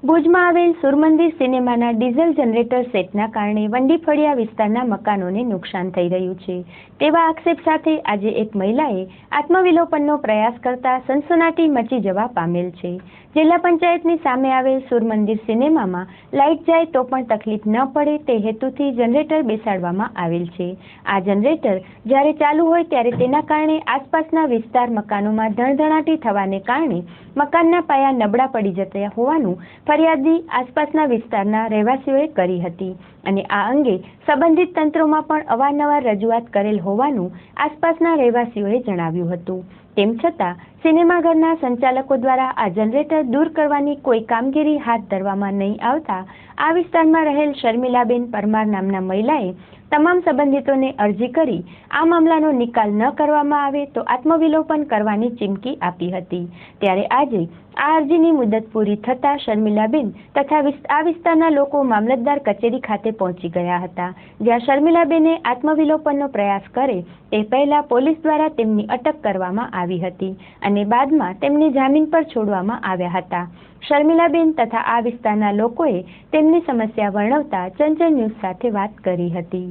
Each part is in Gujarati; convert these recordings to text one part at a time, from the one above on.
ભુજમાં આવેલ સુરમંદિર સિનેમાના ડીઝલ જનરેટર સેટના કારણે વંડીફળિયા વિસ્તારના મકાનોને નુકસાન થઈ રહ્યું છે તેવા આક્ષેપ સાથે આજે એક મહિલાએ આત્મવિલોપનનો પ્રયાસ કરતા સનસનાટી મચી જવા પામેલ છે। જિલ્લા પંચાયતની સામે આવેલ સુરમંદિર સિનેમામાં લાઇટ જાય તો પણ તકલીફ ન પડે તે હેતુથી જનરેટર બેસાડવામાં આવેલ છે। આ જનરેટર જ્યારે ચાલુ હોય ત્યારે તેના કારણે આસપાસના વિસ્તાર મકાનોમાં ધણધણાટી થવાને કારણે મકાનના પાયા નબળા પડી જતા હોવાનું ફરિયાદી આસપાસના વિસ્તારના રહેવાસીઓએ કરી હતી અને આ અંગે સંબંધિત તંત્રોમાં પણ અવારનવાર રજૂઆત કરેલ હોવાનું આસપાસના રહેવાસીઓએ જણાવ્યું હતું। તેમ છતાં સિનેમાઘરના સંચાલકો દ્વારા આ જનરેટર દૂર કરવાની કોઈ કામગીરી હાથ ધરવામાં નહીં આવતા આ વિસ્તારમાં રહેલ શર્મિલાબેન પરમાર નામના મહિલાએ તમામ સંબંધિતોને અરજી કરી આ મામલાનો નિકાલ ન કરવામાં આવે તો આત્મવિલોપન કરવાની ચીમકી આપી હતી। ત્યારે આજે આ અરજીની મુદત પૂરી થતાં શર્મિલાબેન તથા આ વિસ્તારના લોકો મામલતદાર કચેરી ખાતે પહોંચી ગયા હતા, જ્યાં શર્મિલાબેને આત્મવિલોપનનો પ્રયાસ કરે તે પહેલા પોલીસ દ્વારા તેમની અટક કરવામાં આવી હતી અને બાદમાં તેમને જામીન પર છોડવામાં આવ્યા હતા। શર્મિલાબેન તથા આ વિસ્તારના લોકોએ તેમની સમસ્યા વર્ણવતા ચંચળ ન્યૂઝ સાથે વાત કરી હતી।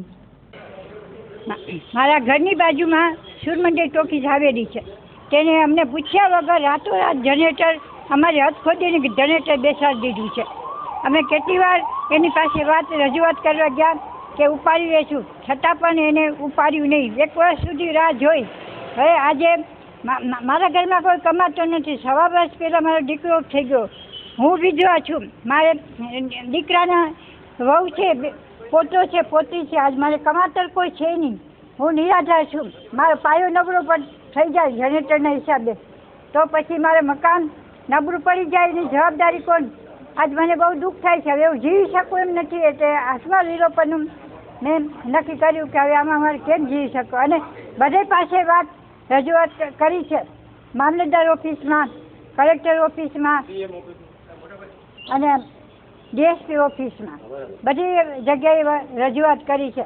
મારા ઘરની બાજુમાં સુરમંદિર ટોકીઝ આવેલી છે, તેને અમને પૂછ્યા વગર રાતોરાત જનરેટર અમારી હદ ખોદીને જનરેટર બેસાડી દીધું છે। અમે કેટલી વાર એની પાસે રજૂઆત કરવા ગયા કે ઉપાડી લઈશું, છતાં પણ એને ઉપાડ્યું નહીં। 1 વર્ષ સુધી રાહ જોઈ। હવે આજે મારા ઘરમાં કોઈ કમાતો નથી। 1.5 વર્ષ પહેલાં મારો દીકરો થઈ ગયો, હું વિધવા છું, મારે દીકરાના વહુ છે, પોતો છે, પોતી છે, આજ મારે કમાતર કોઈ છે નહીં, હું નિરાધાર છું। મારો પાયો નબળો પણ થઈ જાય જનરેટરના હિસાબે તો પછી મારે મકાન નબળું પડી જાય એની જવાબદારી કોણ? આજ મને બહુ દુઃખ થાય છે। હવે હું જીવી શકું એમ નથી, એટલે આત્મવિલોપનનું મેં નક્કી કર્યું કે હવે આમાં મારે કેમ જીવી શકું અને બધે પાસે રજૂઆત કરી છે, મામલતદાર ઓફિસમાં, કલેક્ટર ઓફિસમાં અને ડીએસપી ઓફિસમાં, બધી જગ્યાએ રજૂઆત કરી છે।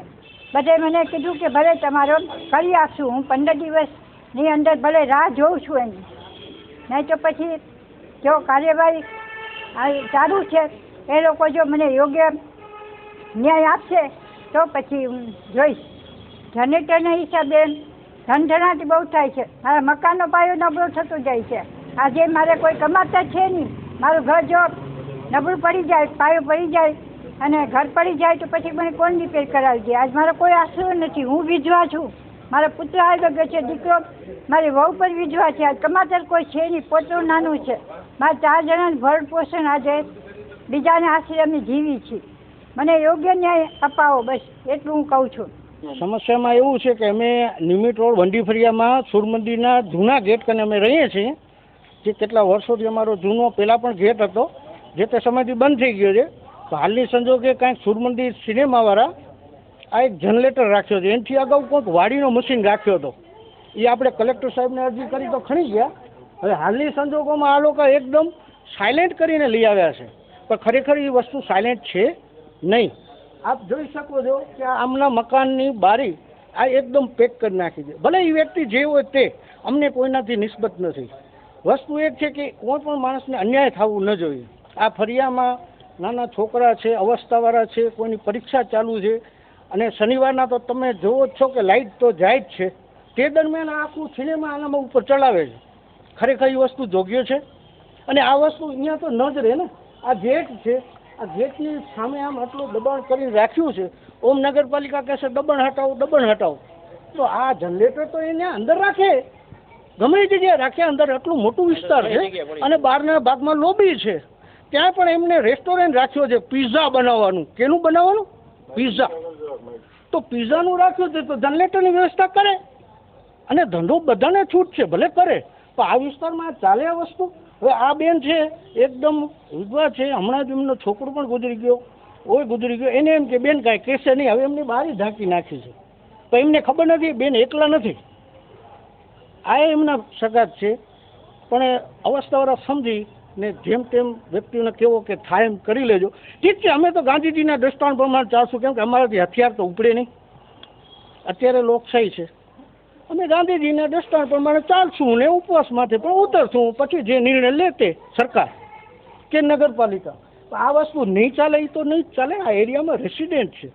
બધે મને કીધું કે ભલે તમારો કરી આપશું, હું 15 દિવસની અંદર ભલે રાહ જોઉં છું એની, નહીં તો પછી જો કાર્યવાહી ચાલુ છે એ લોકો જો મને યોગ્ય ન્યાય આપશે તો પછી હું જોઈશ। જનરેટરના હિસાબે ધનધનાટી બહુ થાય છે, મારા મકાનનો પાયો નબળો થતો જાય છે। આજે મારે કોઈ કમાતા છે નહીં, મારું ઘર જો નબળું પડી જાય, પાયો પડી જાય અને ઘર પડી જાય તો પછી મને કોણ રિપેર કરાવી દે? આજ મારો કોઈ આશરો નથી, હું વિધવા છું, મારા પુત્ર આવી છે, દીકરો, મારી વહુ પણ વિધવા છે, આજ કમાતર કોઈ છે નહીં, પોતું નાનું છે, મારા 4 જણાનું ભરણ પોષણ આજે બીજાના આશરે અમે જીવી છીએ। મને યોગ્ય ન્યાય અપાવો, બસ એટલું હું કહું છું। સમસ્યામાં એવું છે કે અમે નિમિત રોડ વંડીફળિયામાં સુરમંદિરના જૂના ગેટ કને અમે રહીએ છીએ, જે કેટલા વર્ષોથી અમારો જૂનો પહેલાં પણ ગેટ હતો, જે તે સમયથી બંધ થઈ ગયો છે। તો હાલની સંજોગે કાંઈક સુરમંદિર સિનેમાવાળા આ એક જનરેટર રાખ્યો છે, એનાથી અગાઉ કોઈક વાડીનો મશીન રાખ્યો હતો, એ આપણે કલેક્ટર સાહેબને અરજી કરી તો ખણી ગયા। હવે હાલની સંજોગોમાં આ લોકો એકદમ સાયલેન્ટ કરીને લઈ આવ્યા છે, પણ ખરેખર એ વસ્તુ સાયલેન્ટ છે નહીં। આપ જોઈ શકો છો કે આમના મકાનની બારી આ એકદમ પેક કરી નાખી છે। ભલે એ વ્યક્તિ જે હોય તે, અમને કોઈનાથી નિસ્બત નથી। વસ્તુ એ છે કે કોઈ પણ માણસને અન્યાય થવું ન જોઈએ। આ ફરિયામાં નાના છોકરા છે, અવસ્થાવાળા છે, કોઈની પરીક્ષા ચાલુ છે અને શનિવારના તો તમે જોવો જ છો કે લાઇટ તો જાય જ છે, તે દરમિયાન આખું સિનેમા આનામાં ઉપર ચલાવે છે। ખરેખર એ વસ્તુ યોગ્ય છે અને આ વસ્તુ અહીંયા તો ન જ રહે ને। આ ગેટ છે, આ ગેટની સામે આમ આટલું દબાણ કરીને રાખ્યું છે। ઓમ નગરપાલિકા કહેશે દબાણ હટાવો, દબાણ હટાવો, તો આ જનરેટર તો એને અંદર રાખે, ગમે એ જગ્યાએ રાખે, અંદર આટલું મોટું વિસ્તાર છે અને બહારના ભાગમાં લોબી છે, ત્યાં પણ એમને રેસ્ટોરન્ટ રાખ્યો છે પિઝા બનાવવાનું। કેનું બનાવવાનું? પિઝા। તો પિઝાનું રાખ્યું છે તો જનરેટરની વ્યવસ્થા કરે અને ધંધો બધાને છૂટ છે, ભલે કરે, તો આ વિસ્તારમાં ચાલે આ વસ્તુ? હવે આ બેન છે એકદમ વિધવા છે, હમણાં જ એમનો છોકરો પણ ગુજરી ગયો, એને એમ કે બેન કાંઈ કહેશે નહીં, હવે એમની બારી ઢાંકી નાખી છે, તો એમને ખબર નથી બેન એકલા નથી, આ એમના સગાત છે, પણ અવસ્થાવાળા સમજી ને જેમ તેમ વ્યક્તિઓને કહેવો કે થાય એમ કરી લેજો। ઠીક છે, અમે તો ગાંધીજીના દ્રષ્ટાંત પ્રમાણે ચાલશું, કેમ કે અમારાથી હથિયાર તો ઉપડે નહીં, અત્યારે લોકશાહી છે, અમે ગાંધીજીના દ્રષ્ટાંત પ્રમાણે ચાલશું ને ઉપવાસ માટે પણ ઉતરશું, પછી જે નિર્ણય લે તે સરકાર કે નગરપાલિકા આ વસ્તુ નહીં ચાલે એ તો નહીં જ ચાલે. આ એરિયામાં રેસિડેન્ટ છે,